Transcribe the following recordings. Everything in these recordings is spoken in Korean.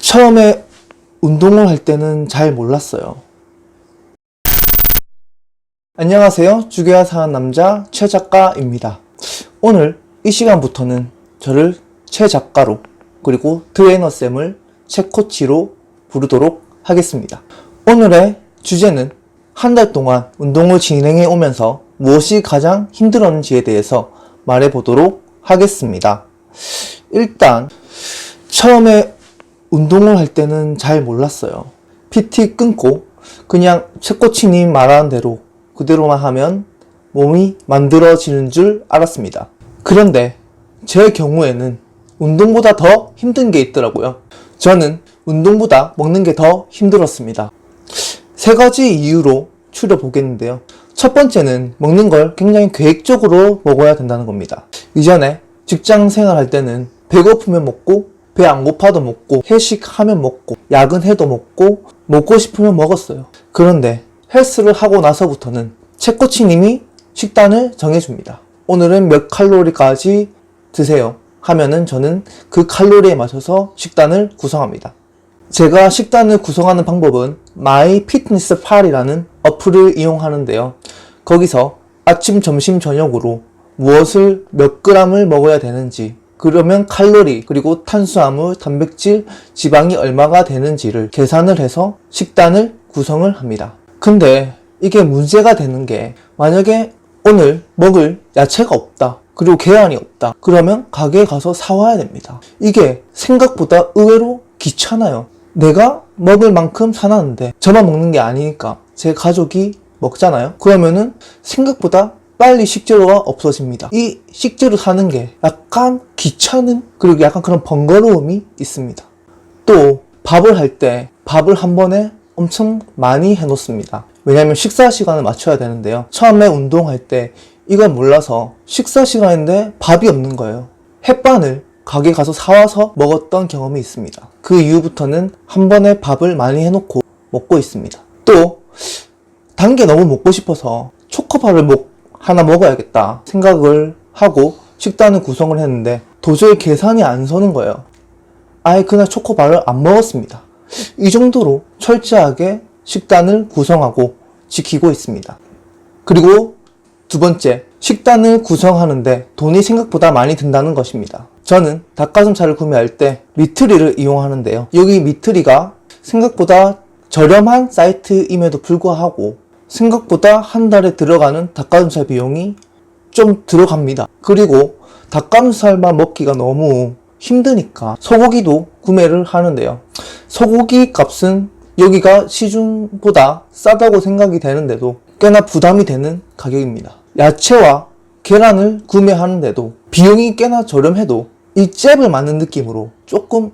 처음에 운동을 할 때는 잘 몰랐어요. 안녕하세요. 주계화 사는 남자 최 작가입니다. 오늘 이 시간부터는 저를 최 작가로 그리고 트레이너쌤을 최 코치로 부르도록 하겠습니다. 오늘의 주제는 한 달 동안 운동을 진행해 오면서 무엇이 가장 힘들었는지에 대해서 말해보도록 하겠습니다. 일단 처음에 운동을 할 때는 잘 몰랐어요. PT 끊고 그냥 최 코치님 말하는 대로 그대로만 하면 몸이 만들어지는 줄 알았습니다. 그런데 제 경우에는 운동보다 더 힘든 게 있더라고요. 저는 운동보다 먹는 게 더 힘들었습니다. 세 가지 이유로 추려보겠는데요. 첫 번째는 먹는 걸 굉장히 계획적으로 먹어야 된다는 겁니다. 이전에 직장 생활할 때는 배고프면 먹고 배 안 고파도 먹고 회식하면 먹고 야근해도 먹고 싶으면 먹었어요. 그런데 헬스를 하고 나서부터는 최 코치님이 식단을 정해줍니다. 오늘은 몇 칼로리까지 드세요 하면은 저는 그 칼로리에 맞춰서 식단을 구성합니다. 제가 식단을 구성하는 방법은 마이피트니스팔이라는 어플을 이용하는데요. 거기서 아침, 점심, 저녁으로 무엇을 몇 g을 먹어야 되는지, 그러면 칼로리, 그리고 탄수화물, 단백질, 지방이 얼마가 되는지를 계산을 해서 식단을 구성을 합니다. 근데 이게 문제가 되는 게, 만약에 오늘 먹을 야채가 없다, 그리고 계란이 없다, 그러면 가게에 가서 사와야 됩니다. 이게 생각보다 의외로 귀찮아요. 내가 먹을 만큼 사놨는데 저만 먹는 게 아니니까 제 가족이 먹잖아요. 그러면은 생각보다 빨리 식재료가 없어집니다. 이 식재료 사는 게 약간 귀찮은, 그리고 약간 그런 번거로움이 있습니다. 또 밥을 할 때 밥을 한 번에 엄청 많이 해놓습니다. 왜냐면 식사 시간을 맞춰야 되는데요. 처음에 운동할 때 이걸 몰라서 식사 시간인데 밥이 없는 거예요. 햇반을 가게 가서 사와서 먹었던 경험이 있습니다. 그 이후부터는 한 번에 밥을 많이 해놓고 먹고 있습니다. 또 단 게 너무 먹고 싶어서 초코바를 하나 먹어야겠다 생각을 하고 식단을 구성을 했는데 도저히 계산이 안 서는 거예요. 아예 그날 초코바를 안 먹었습니다. 이 정도로 철저하게 식단을 구성하고 지키고 있습니다. 그리고 두 번째, 식단을 구성하는데 돈이 생각보다 많이 든다는 것입니다. 저는 닭가슴살을 구매할 때 미트리를 이용하는데요. 여기 미트리가 생각보다 저렴한 사이트임에도 불구하고 생각보다 한 달에 들어가는 닭가슴살 비용이 좀 들어갑니다. 그리고 닭가슴살만 먹기가 너무 힘드니까 소고기도 구매를 하는데요. 소고기 값은 여기가 시중보다 싸다고 생각이 되는데도 꽤나 부담이 되는 가격입니다. 야채와 계란을 구매하는데도 비용이 꽤나 저렴해도 이 잽을 맞는 느낌으로 조금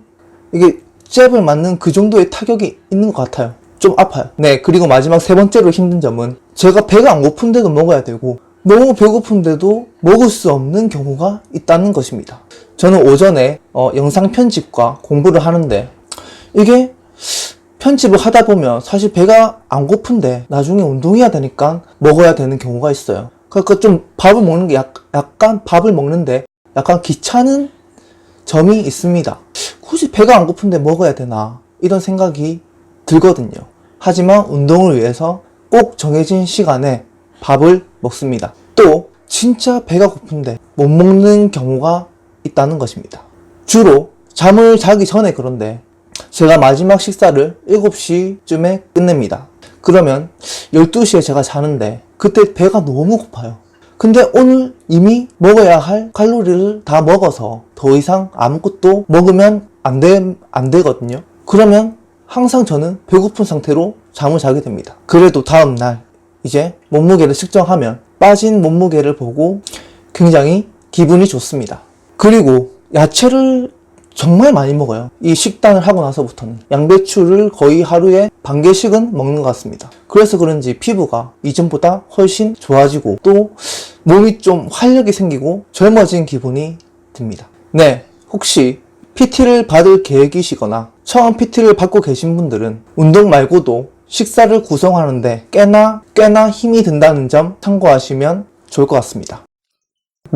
이게 잽을 맞는 그 정도의 타격이 있는 것 같아요. 좀 아파요. 네, 그리고 마지막 세 번째로 힘든 점은 제가 배가 안 고픈데도 먹어야 되고 너무 배고픈데도 먹을 수 없는 경우가 있다는 것입니다. 저는 오전에 영상 편집과 공부를 하는데 이게 편집을 하다 보면 사실 배가 안 고픈데 나중에 운동해야 되니까 먹어야 되는 경우가 있어요. 그러니까 좀 밥을 먹는 게 약간 밥을 먹는데 약간 귀찮은 점이 있습니다. 굳이 배가 안 고픈데 먹어야 되나 이런 생각이 들거든요. 하지만 운동을 위해서 꼭 정해진 시간에 밥을 먹습니다. 또 진짜 배가 고픈데 못 먹는 경우가 있다는 것입니다. 주로 잠을 자기 전에 그런데 제가 마지막 식사를 7시쯤에 끝냅니다. 그러면 12시에 제가 자는데 그때 배가 너무 고파요. 근데 오늘 이미 먹어야 할 칼로리를 다 먹어서 더 이상 아무것도 먹으면 안 되거든요. 그러면 항상 저는 배고픈 상태로 잠을 자게 됩니다. 그래도 다음날 이제 몸무게를 측정하면 빠진 몸무게를 보고 굉장히 기분이 좋습니다. 그리고 야채를 정말 많이 먹어요. 이 식단을 하고 나서부터는 양배추를 거의 하루에 반 개씩은 먹는 것 같습니다. 그래서 그런지 피부가 이전보다 훨씬 좋아지고 또 몸이 좀 활력이 생기고 젊어진 기분이 듭니다. 네, 혹시 PT를 받을 계획이시거나 처음 PT를 받고 계신 분들은 운동 말고도 식사를 구성하는데 꽤나 힘이 든다는 점 참고하시면 좋을 것 같습니다.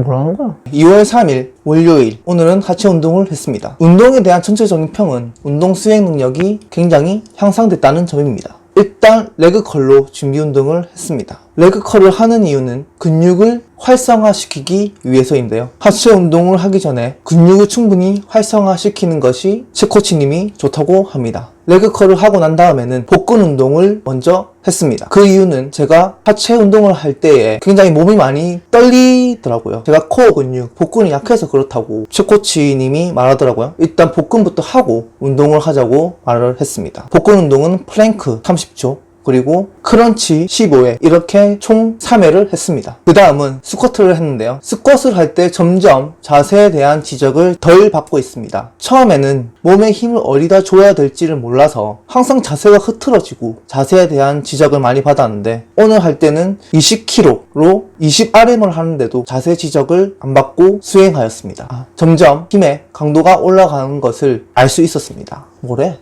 뭐라는 거야? 2월 3일 월요일, 오늘은 하체 운동을 했습니다. 운동에 대한 전체적인 평은 운동 수행 능력이 굉장히 향상됐다는 점입니다. 일단 레그컬로 준비 운동을 했습니다. 레그컬을 하는 이유는 근육을 활성화시키기 위해서인데요. 하체 운동을 하기 전에 근육을 충분히 활성화시키는 것이 제 코치님이 좋다고 합니다. 레그컬을 하고 난 다음에는 복근 운동을 먼저 했습니다. 그 이유는 제가 하체 운동을 할 때에 굉장히 몸이 많이 떨리더라고요. 제가 코어 근육, 복근이 약해서 그렇다고 제 코치님이 말하더라고요. 일단 복근부터 하고 운동을 하자고 말을 했습니다. 복근 운동은 플랭크 30초, 그리고 크런치 15회, 이렇게 총 3회를 했습니다. 그 다음은 스쿼트를 했는데요. 스쿼트를 할 때 점점 자세에 대한 지적을 덜 받고 있습니다. 처음에는 몸에 힘을 어디다 줘야 될지를 몰라서 항상 자세가 흐트러지고 자세에 대한 지적을 많이 받았는데, 오늘 할 때는 20kg로 20RM을 하는데도 자세 지적을 안 받고 수행하였습니다. 점점 힘의 강도가 올라가는 것을 알 수 있었습니다. 뭐래?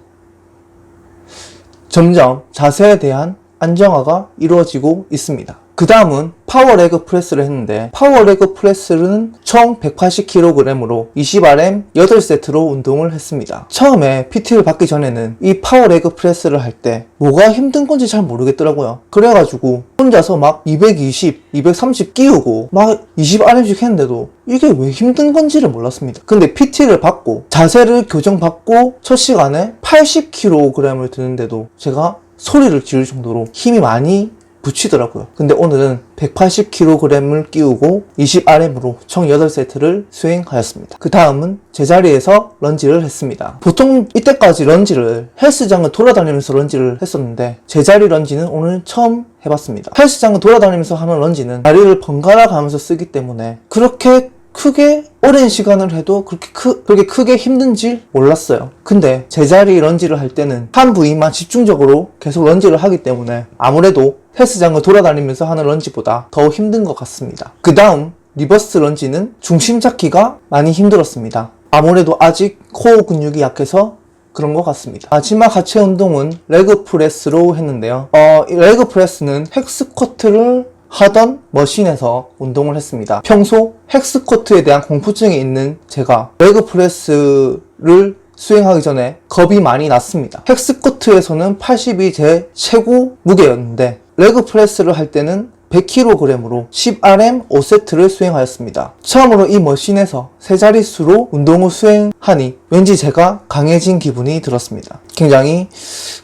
점점 자세에 대한 안정화가 이루어지고 있습니다. 그 다음은 파워레그 프레스를 했는데, 파워레그 프레스는 총 180kg으로 20RM 8세트로 운동을 했습니다. 처음에 PT를 받기 전에는 이 파워레그 프레스를 할 때 뭐가 힘든 건지 잘 모르겠더라고요. 그래가지고 혼자서 막 220, 230 끼우고 막 20RM씩 했는데도 이게 왜 힘든 건지를 몰랐습니다. 근데 PT를 받고 자세를 교정받고 첫 시간에 80kg을 드는데도 제가 소리를 지를 정도로 힘이 많이 붙이더라고요. 근데 오늘은 180kg을 끼우고 20RM으로 총 8세트를 수행하였습니다. 그 다음은 제자리에서 런지를 했습니다. 보통 이때까지 런지를 헬스장을 돌아다니면서 런지를 했었는데, 제자리 런지는 오늘 처음 해봤습니다. 헬스장을 돌아다니면서 하는 런지는 다리를 번갈아 가면서 쓰기 때문에 그렇게 크게 오랜 시간을 해도 그렇게 크게 힘든지 몰랐어요. 근데 제자리 런지를 할 때는 한 부위만 집중적으로 계속 런지를 하기 때문에 아무래도 헬스장을 돌아다니면서 하는 런지보다 더 힘든 것 같습니다. 그 다음 리버스 런지는 중심 잡기가 많이 힘들었습니다. 아무래도 아직 코어 근육이 약해서 그런 것 같습니다. 마지막 하체 운동은 레그 프레스로 했는데요. 이 레그 프레스는 헥스쿼트를 하던 머신에서 운동을 했습니다. 평소 헥스쿼트에 대한 공포증이 있는 제가 레그 프레스를 수행하기 전에 겁이 많이 났습니다. 헥스쿼트에서는 80이 제 최고 무게였는데, 레그 프레스를 할 때는 100kg으로 10RM 5세트를 수행하였습니다. 처음으로 이 머신에서 세 자릿수로 운동을 수행하니 왠지 제가 강해진 기분이 들었습니다. 굉장히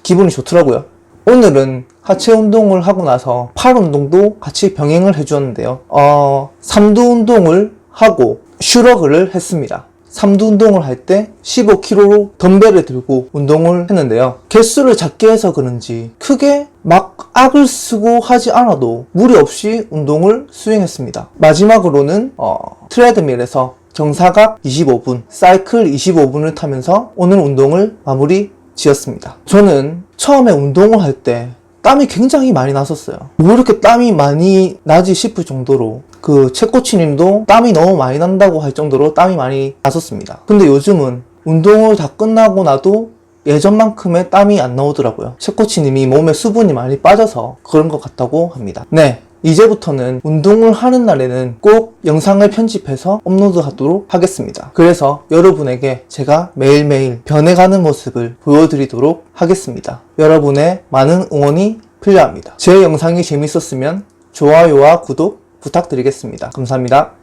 기분이 좋더라고요. 오늘은 하체 운동을 하고 나서 팔 운동도 같이 병행을 해주었는데요. 삼두 운동을 하고 슈러그를 했습니다. 삼두 운동을 할 때 15kg로 덤벨을 들고 운동을 했는데요. 개수를 작게 해서 그런지 크게 막 악을 쓰고 하지 않아도 무리 없이 운동을 수행했습니다. 마지막으로는 트레드밀에서 정사각 25분, 사이클 25분을 타면서 오늘 운동을 마무리 지었습니다. 저는 처음에 운동을 할 때 땀이 굉장히 많이 났었어요. 왜 이렇게 땀이 많이 나지 싶을 정도로, 제 코치님도 땀이 너무 많이 난다고 할 정도로 땀이 많이 났었습니다. 근데 요즘은 운동을 다 끝나고 나도 예전만큼의 땀이 안 나오더라고요. 제 코치님이 몸에 수분이 많이 빠져서 그런 것 같다고 합니다. 네, 이제부터는 운동을 하는 날에는 꼭 영상을 편집해서 업로드하도록 하겠습니다. 그래서 여러분에게 제가 매일매일 변해가는 모습을 보여드리도록 하겠습니다. 여러분의 많은 응원이 필요합니다. 제 영상이 재밌었으면 좋아요와 구독 부탁드리겠습니다. 감사합니다.